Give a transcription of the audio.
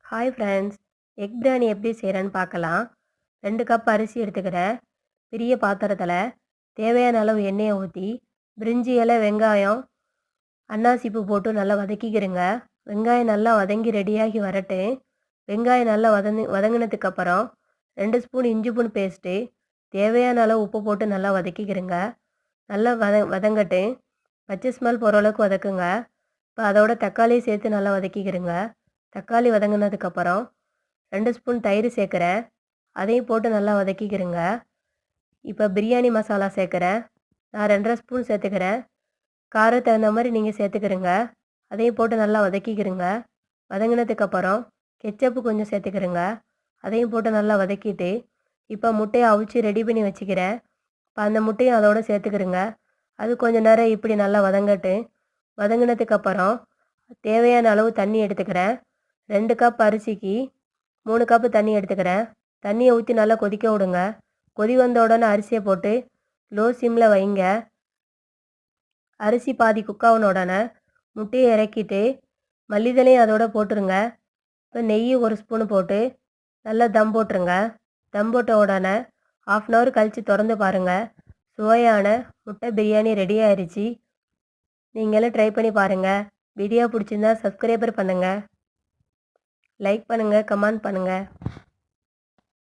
Hi friends, egg biryani எப்படி செய்கிறேன்னு பார்க்கலாம். 2 கப் அரிசி எடுத்துக்கிறேன். பெரிய பாத்திரத்தில் தேவையான அளவு எண்ணெயை ஊற்றி பிரிஞ்சி இலை, வெங்காயம், அன்னாசிப்பூ போட்டு நல்லா வதக்கிக்கிறேங்க. வெங்காயம் நல்லா வதங்கி ரெடியாகி வரட்டு. வெங்காயம் நல்லா வதங்கினதுக்கப்புறம் 2 ஸ்பூன் இஞ்சி பூண்டு பேஸ்ட்டு, தேவையான அளவு உப்பு போட்டு நல்லா வதக்கிக்கிறேங்க. நல்லா வதங்கட்டு. பச்சை ஸ்மெல் போகிற அளவுக்கு வதக்குங்க. இப்போ அதோட தக்காளியை சேர்த்து நல்லா வதக்கிக்கிறேங்க. தக்காளி வதங்கினதுக்கப்புறம் 2 ஸ்பூன் தயிர் சேர்க்குறேன். அதையும் போட்டு நல்லா வதக்கிக்கிறேங்க. இப்போ பிரியாணி மசாலா சேர்க்குறேன். நான் 2.5 ஸ்பூன் சேர்த்துக்கிறேன். காரம் தகுந்த மாதிரி நீங்கள் சேர்த்துக்கிறேங்க. அதையும் போட்டு நல்லா வதக்கிக்கிறேங்க. வதங்கினதுக்கப்புறம் கெச்சப்பு கொஞ்சம் சேர்த்துக்கிறேங்க. அதையும் போட்டு நல்லா வதக்கிட்டு, இப்போ முட்டையை அவிச்சு ரெடி பண்ணி வச்சுக்கிறேன். இப்போ அந்த முட்டையும் அதோடு சேர்த்துக்கிறேங்க. அது கொஞ்சம் நேரம் இப்படி நல்லா வதங்கட்டு. வதங்கினதுக்கப்புறம் தேவையான அளவு தண்ணி எடுத்துக்கிறேன். 2 கப் அரிசிக்கு 3 கப்பு தண்ணி எடுத்துக்கிறேன். தண்ணியை ஊற்றி நல்லா கொதிக்க விடுங்க. கொதி வந்த உடனே அரிசியை போட்டு லோ சிம்மில் வைங்க. அரிசி பாதி குக்கான உடனே முட்டையை இறக்கிட்டு மல்லித்தலையும் அதோட போட்டுருங்க. இப்போ நெய் 1 ஸ்பூனு போட்டு நல்லா தம் போட்டுருங்க. தம் போட்ட உடனே 1/2 அன் ஹவர் கழித்து திறந்து பாருங்கள். சுவையான முட்டை பிரியாணி ரெடி ஆயிடுச்சு. நீங்களும் ட்ரை பண்ணி பாருங்கள். வீடியோ பிடிச்சிருந்தா சப்ஸ்கிரைபர் பண்ணுங்கள், லைக் பண்ணுங்கள், கமெண்ட் பண்ணுங்கள்.